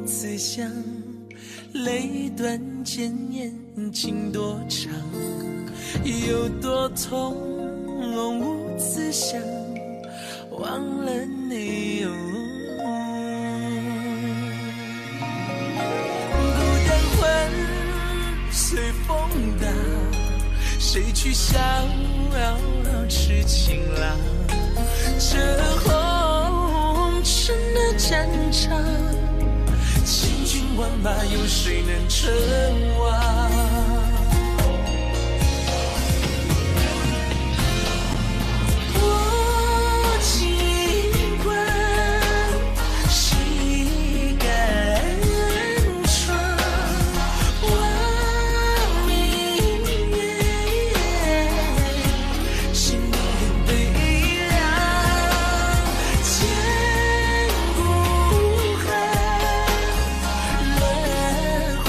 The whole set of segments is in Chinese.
自详，泪断剑眼情多长，有多痛无自想，忘了你哦。孤单魂随风荡，谁去逍遥痴情郎？这红尘的战场，千军万马，有谁能称王？我尽管谁敢闯？望明月，心念悲凉，千古恨，轮回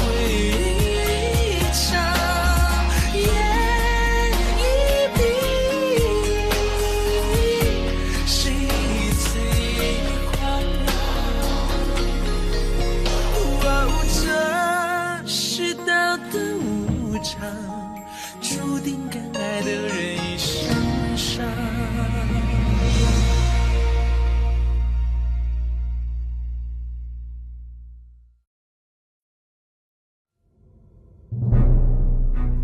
长，眼一闭，谁最狂妄？这世道的无常，注定敢爱的人一生伤。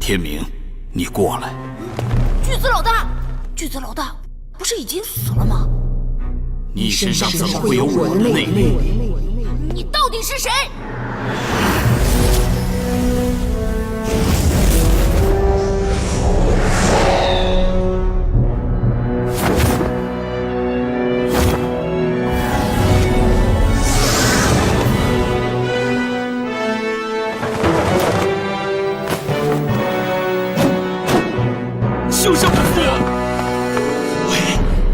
天明，你过来。巨子老大，巨子老大，不是已经死了吗？你身上怎么会有我的内力？你到底是谁？休想不服！为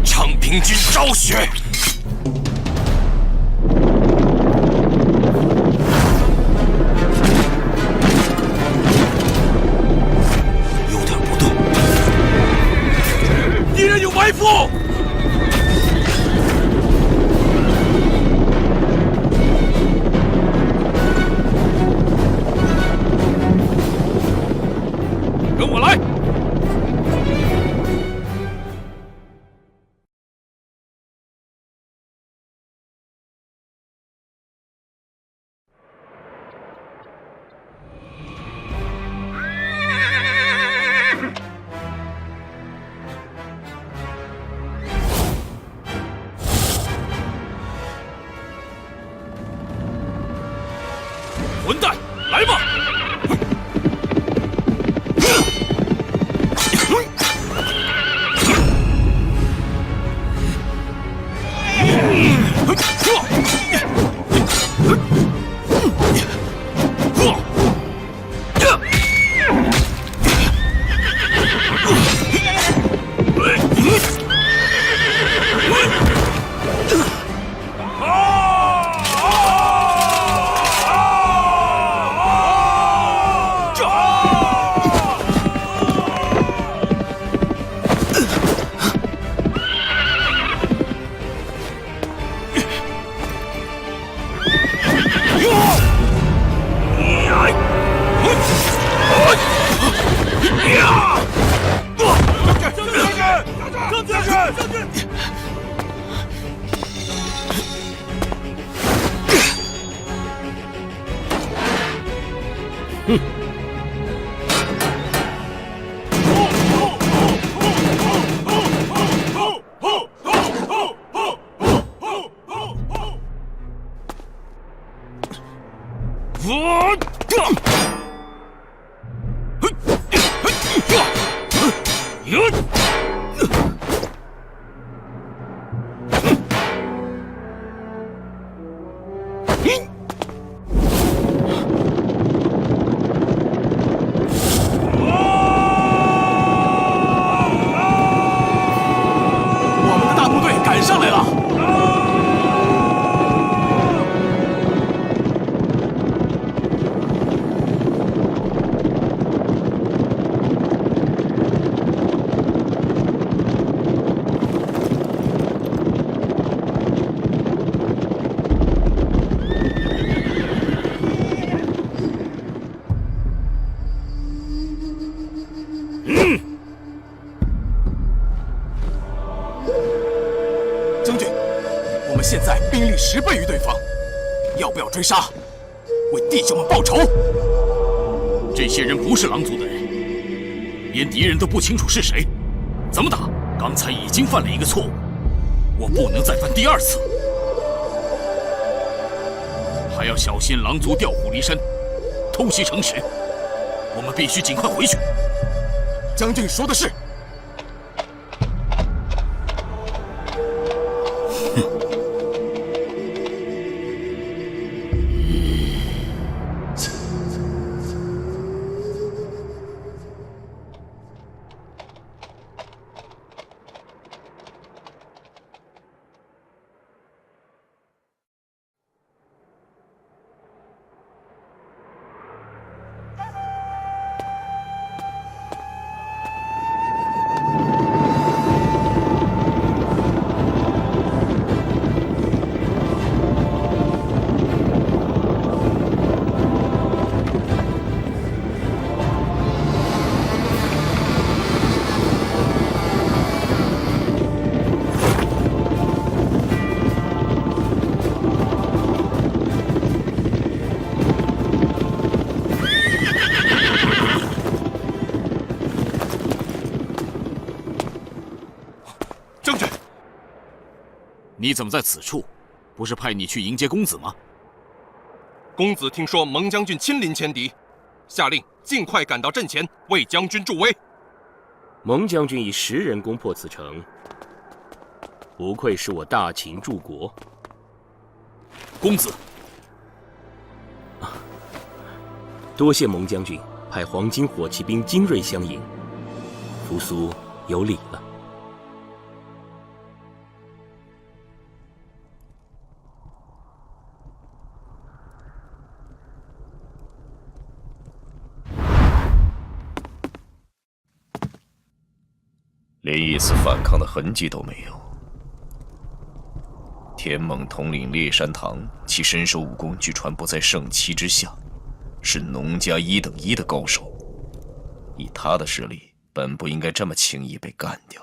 昌平君昭雪。有点不对，敌人有埋伏！跟我来！混蛋，来吧！现在兵力10倍于对方，要不要追杀，为弟兄们报仇？这些人不是狼族的人，连敌人都不清楚是谁，怎么打？刚才已经犯了一个错误，我不能再犯第2次。还要小心狼族调虎离山，偷袭城池。我们必须尽快回去。将军说的是。你怎么在此处？不是派你去迎接公子吗？公子听说蒙将军亲临前敌，下令尽快赶到阵前为将军助威。蒙将军以10人攻破此城，不愧是我大秦柱国。公子，多谢蒙将军派黄金火骑兵精锐相迎，扶苏有礼了。连一丝反抗的痕迹都没有。田猛统领烈山堂，其身手武功据传不在圣七之下，是农家1等1的高手。以他的实力，本不应该这么轻易被干掉。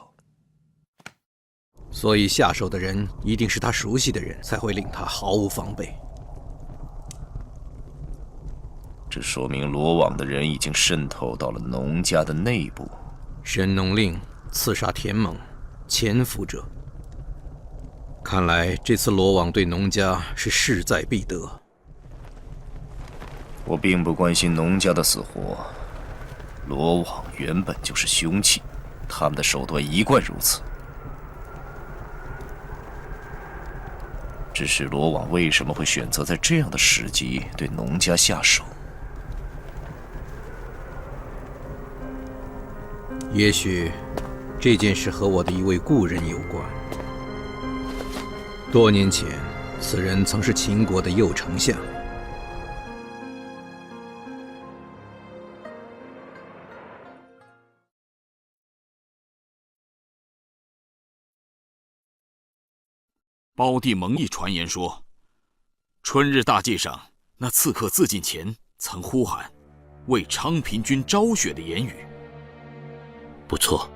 所以下手的人一定是他熟悉的人，才会令他毫无防备。这说明罗网的人已经渗透到了农家的内部。神农令刺杀田猛，潜伏者。看来这次罗网对农家是势在必得。我并不关心农家的死活，罗网原本就是凶器，他们的手段一贯如此。只是罗网为什么会选择在这样的时机对农家下手？也许这件事和我的一位故人有关。多年前，此人曾是秦国的右丞相。胞弟蒙毅传言说，春日大祭上，那刺客自尽前曾呼喊“为昌平君昭雪”的言语。不错，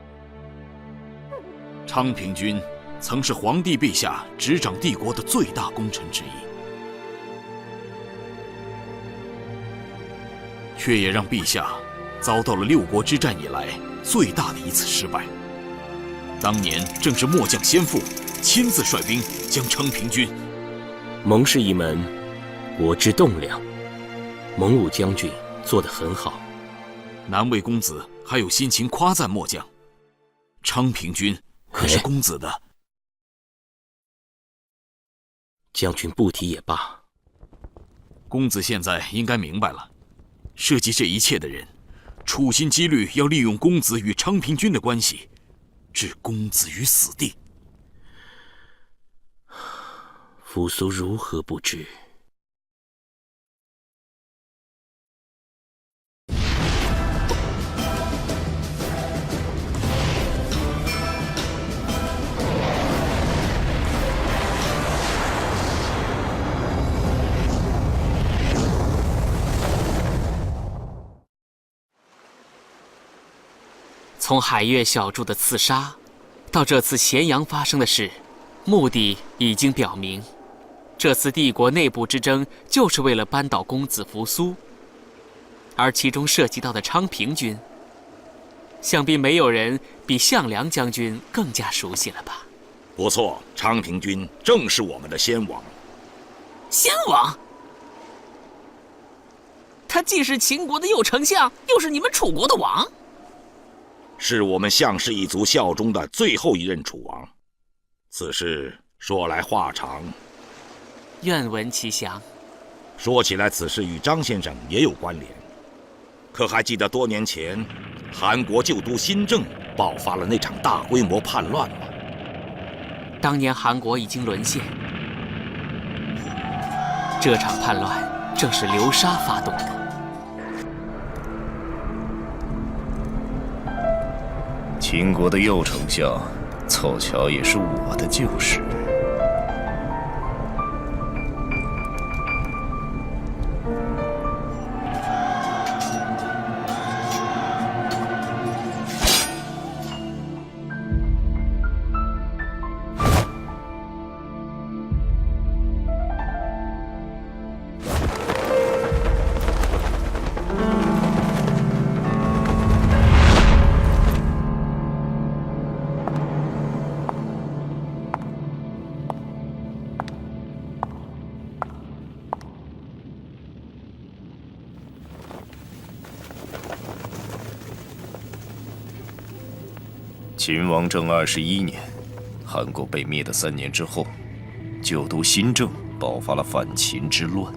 昌平君曾是皇帝陛下执掌帝国的最大功臣之一，却也让陛下遭到了6国之战以来最大的一次失败。当年正是末将先父亲自率兵将昌平君。蒙氏一门国之栋梁，蒙武将军做得很好。难为公子还有心情夸赞末将。昌平君可是公子的。将军不提也罢。公子现在应该明白了，涉及这一切的人，处心积虑要利用公子与昌平君的关系，置公子于死地。扶苏如何不知？从海月小筑的刺杀，到这次咸阳发生的事，目的已经表明，这次帝国内部之争就是为了扳倒公子扶苏，而其中涉及到的昌平君，想必没有人比项梁将军更加熟悉了吧？不错，昌平君正是我们的先王。先王？他既是秦国的右丞相，又是你们楚国的王，是我们项氏一族效忠的最后一任楚王。此事说来话长，愿闻其详。说起来，此事与张先生也有关联。可还记得多年前，韩国旧都新郑爆发了那场大规模叛乱吗？当年韩国已经沦陷，这场叛乱正是流沙发动的。秦国的右丞相，凑巧也是我的旧识。秦王政21年，韩国被灭的3年之后，旧都新郑爆发了反秦之乱。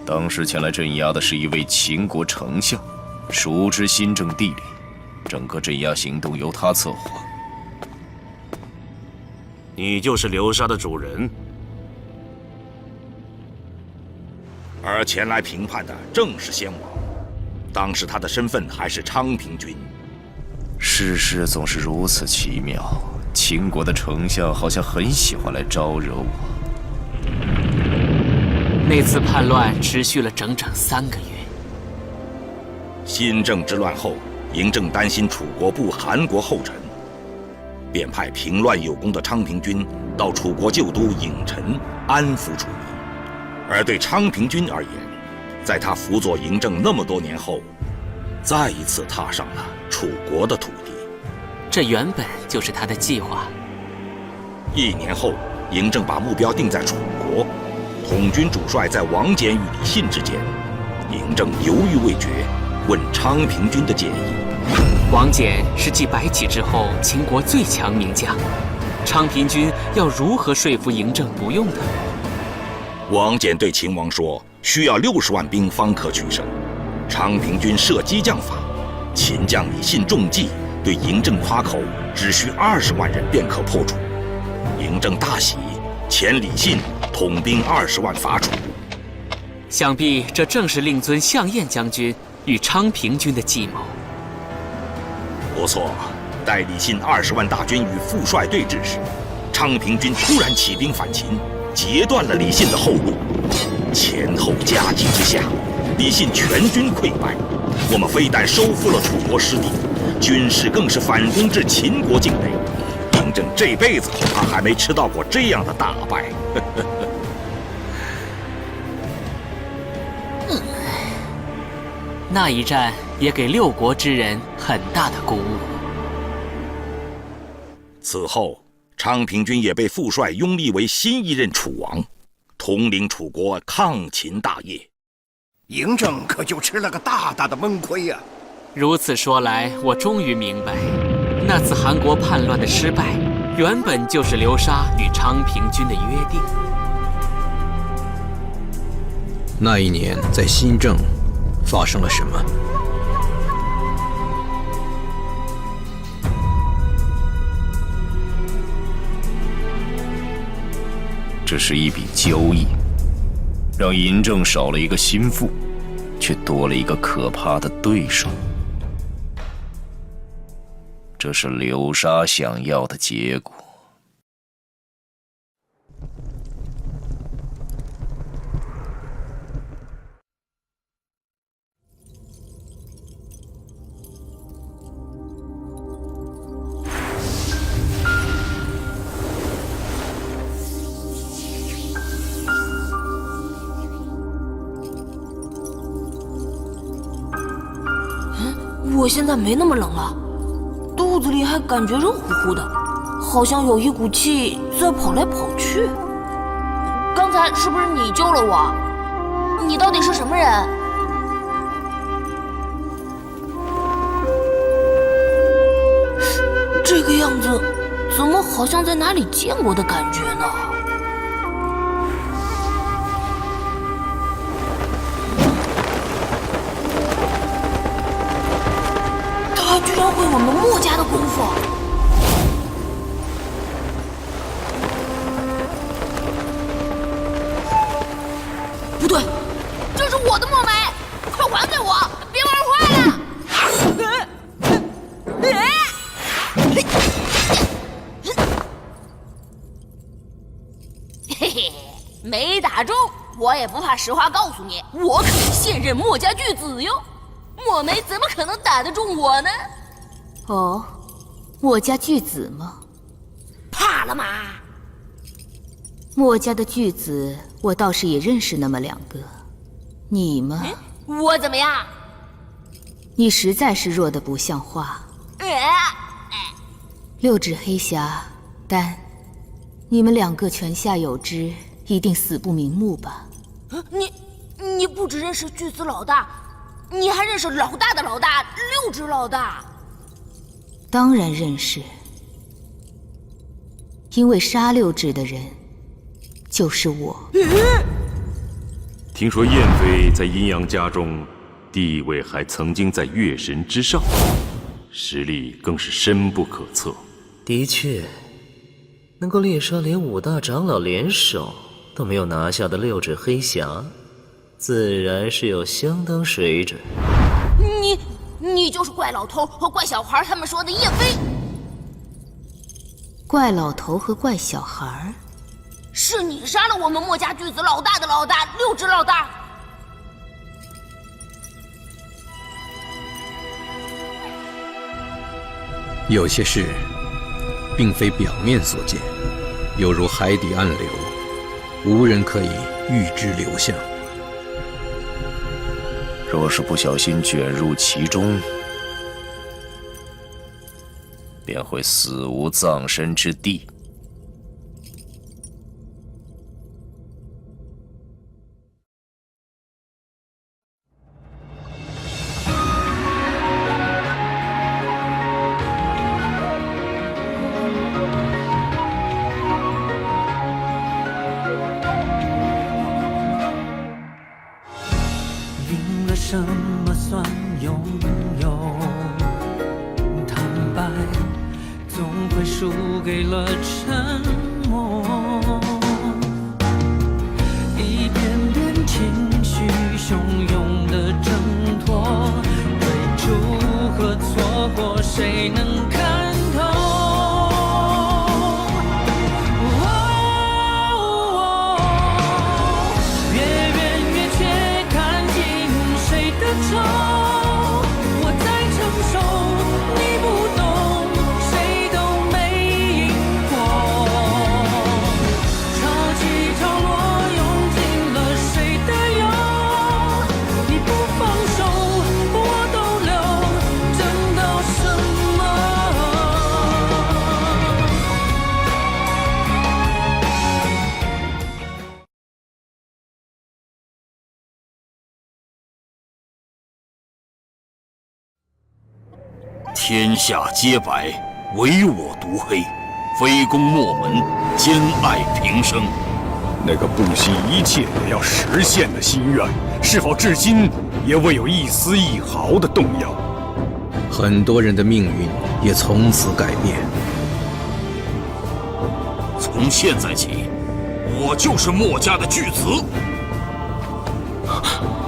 当时前来镇压的是一位秦国丞相，熟知新郑地理，整个镇压行动由他策划。你就是流沙的主人，而前来评判的正是先王。当时他的身份还是昌平君。世事总是如此奇妙，秦国的丞相好像很喜欢来招惹我。那次叛乱持续了整整3个月。新郑之乱后，嬴政担心楚国步韩国后尘，便派平乱有功的昌平君到楚国旧都郢陈安抚楚民。而对昌平君而言，在他辅佐嬴政那么多年后，再一次踏上了楚国的土地。这原本就是他的计划。1年后，嬴政把目标定在楚国，统军主帅在王翦与李信之间。嬴政犹豫未决，问昌平君的建议。王翦是继白起之后秦国最强名将，昌平君要如何说服嬴政不用他？王翦对秦王说，需要60万兵方可取胜。昌平君设激将法，秦将李信中计，对嬴政夸口，只需20万人便可破楚。嬴政大喜，遣李信统兵20万伐楚。想必这正是令尊项燕将军与昌平君的计谋。不错，待李信20万大军与副帅对峙时，昌平君突然起兵反秦，截断了李信的后路。前后夹击之下，李信全军溃败。我们非但收复了楚国失地，军事更是反攻至秦国境内。嬴政这辈子恐怕还没吃到过这样的大败。那一战也给6国之人很大的鼓舞。此后，昌平君也被副帅拥立为新一任楚王，统领楚国抗秦大业。嬴政可就吃了个大大的闷亏呀！如此说来，我终于明白，那次韩国叛乱的失败，原本就是流沙与昌平君的约定。那一年在新郑发生了什么？这是一笔交易，让嬴政少了一个心腹，却多了一个可怕的对手。这是流沙想要的结果。我现在没那么冷了，肚子里还感觉热乎乎的，好像有一股气在跑来跑去。刚才是不是你救了我？你到底是什么人？这个样子，怎么好像在哪里见过的感觉呢？他居然会我们墨家的功夫！不对，这是我的墨梅，快还给我，别玩坏了！嘿嘿，没打中，我也不怕实话告诉你，我可是现任墨家巨子哟。墨梅怎么可能打得中我呢？哦，墨家巨子吗？怕了吗？墨家的巨子，我倒是也认识那么2个。你吗？我怎么样？你实在是弱得不像话。6指黑匣，丹，你们2个泉下有知，一定死不瞑目吧？你不只认识巨子老大，你还认识老大的老大6指老大？当然认识，因为杀6指的人就是我。听说燕妃在阴阳家中地位还曾经在月神之上，实力更是深不可测。的确，能够猎杀连5大长老联手都没有拿下的6指黑匣，自然是有相当水准。你就是怪老头和怪小孩他们说的燕妃。怪老头和怪小孩？是你杀了我们墨家巨子老大的老大6指老大。有些事并非表面所见，犹如海底暗流，无人可以预知流向。若是不小心卷入其中，便会死无葬身之地。什么算拥有？坦白总会输给了沉默，一遍遍情绪汹涌的挣脱，最初和错过，谁能看透？天下皆白，唯我独黑。非攻墨门，兼爱平生。那个不惜一切也要实现的心愿，是否至今也未有一丝一毫的动摇？很多人的命运也从此改变。从现在起，我就是墨家的巨子。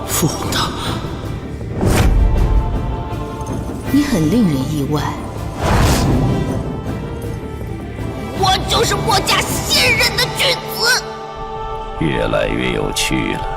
父大，你很令人意外。我就是墨家现任的巨子。越来越有趣了。